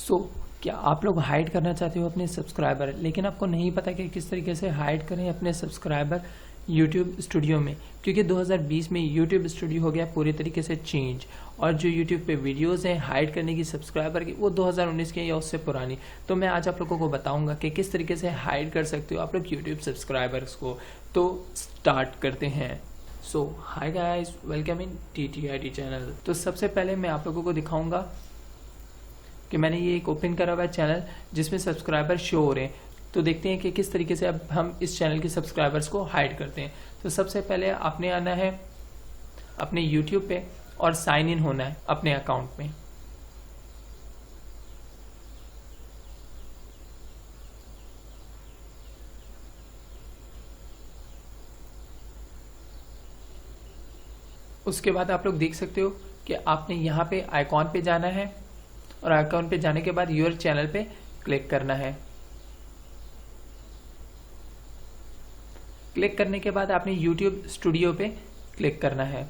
सो क्या आप लोग हाइड करना चाहते हो अपने सब्सक्राइबर, लेकिन आपको नहीं पता कि किस तरीके से हाइड करें अपने सब्सक्राइबर YouTube स्टूडियो में, क्योंकि 2020 में YouTube स्टूडियो हो गया पूरी तरीके से चेंज, और जो YouTube पे वीडियोस हैं हाइड करने की सब्सक्राइबर की वो 2019 की या उससे पुरानी। तो मैं आज आप लोगों को बताऊंगा कि किस तरीके से हाइड कर सकते हो आप लोग YouTube सब्सक्राइबर्स को। तो स्टार्ट करते हैं। So hi guys, welcome in TTIT channel. तो सबसे पहले मैं आप लोगों को दिखाऊंगा कि मैंने ये एक ओपन करा हुआ है चैनल जिसमें सब्सक्राइबर शो हो रहे हैं। तो देखते हैं कि किस तरीके से अब हम इस चैनल के सब्सक्राइबर्स को हाइड करते हैं। तो सबसे पहले आपने आना है अपने YouTube पे और साइन इन होना है अपने अकाउंट में। उसके बाद आप लोग देख सकते हो कि आपने यहाँ पे आइकॉन पे जाना है और आइकॉन पे जाने के बाद योर चैनल पे क्लिक करना है। क्लिक करने के बाद आपने YouTube स्टूडियो पे क्लिक करना है।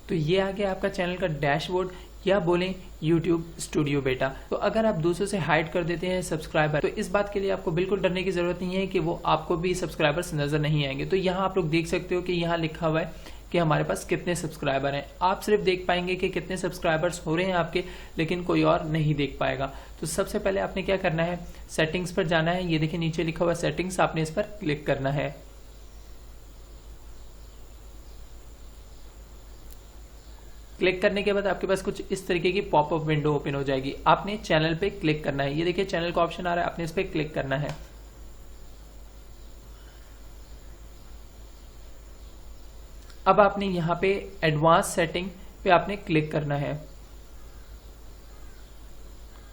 तो ये आ गया आपका चैनल का डैशबोर्ड, या बोलें YouTube स्टूडियो बेटा। तो अगर आप दूसरों से हाइड कर देते हैं सब्सक्राइबर, तो इस बात के लिए आपको बिल्कुल डरने की जरूरत नहीं है कि वो आपको भी सब्सक्राइबर्स नजर नहीं आएंगे। तो यहाँ आप लोग देख सकते हो कि यहाँ लिखा हुआ है कि हमारे पास कितने सब्सक्राइबर हैं। आप सिर्फ देख पाएंगे कि कितने सब्सक्राइबर्स हो रहे हैं आपके, लेकिन कोई और नहीं देख पाएगा। तो सबसे पहले आपने क्या करना है, सेटिंग्स पर जाना है। ये देखिए नीचे लिखा हुआ सेटिंग्स, आपने इस पर क्लिक करना है। क्लिक करने के बाद आपके पास कुछ इस तरीके की पॉपअप विंडो ओपन हो जाएगी। आपने चैनल पे क्लिक करना है। ये देखिए चैनल का ऑप्शन आ रहा है, आपने इस पे क्लिक करना है। अब आपने यहाँ पे एडवांस सेटिंग पे आपने क्लिक करना है।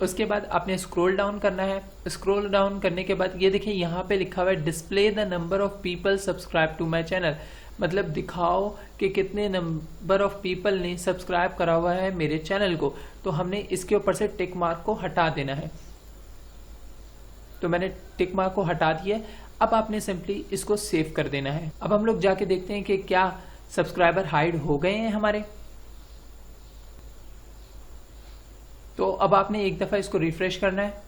उसके बाद आपने स्क्रॉल डाउन करना है। स्क्रॉल डाउन करने के बाद ये देखिए यहाँ पे लिखा हुआ है display the number of people subscribe to my channel, मतलब दिखाओ कि कितने नंबर ऑफ पीपल ने सब्सक्राइब करा हुआ है मेरे चैनल को। तो हमने इसके ऊपर से टिक मार्क को हटा देना है। तो मैंने टिक मार्क को हटा दिया। अब आपने सिंपली इसको सेव कर देना है। अब हम लोग जाके देखते हैं कि क्या सब्सक्राइबर हाइड हो गए हैं हमारे। तो अब आपने एक दफा इसको रिफ्रेश करना है।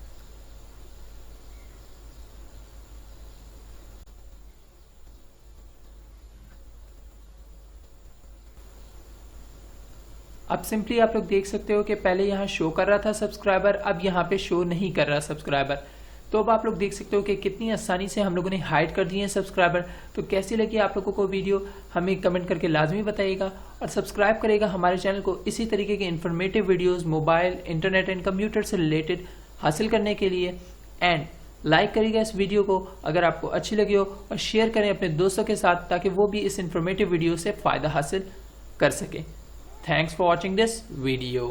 अब सिंपली आप लोग देख सकते हो कि पहले यहां शो कर रहा था सब्सक्राइबर, अब यहां पे शो नहीं कर रहा सब्सक्राइबर। तो अब आप लोग देख सकते हो कि कितनी आसानी से हम लोगों ने हाइड कर दिए हैं सब्सक्राइबर। तो कैसी लगी आप लोगों को वीडियो, हमें कमेंट करके लाजमी बताइएगा, और सब्सक्राइब करेगा हमारे चैनल को इसी तरीके के informative videos mobile, internet and computer से रिलेटेड हासिल करने के लिए। एंड लाइक करिएगा इस वीडियो को अगर आपको अच्छी लगी हो, और शेयर करें अपने दोस्तों के साथ ताकि वो भी इस इन्फॉर्मेटिव वीडियो से फ़ायदा हासिल कर सके। Thanks for watching this video.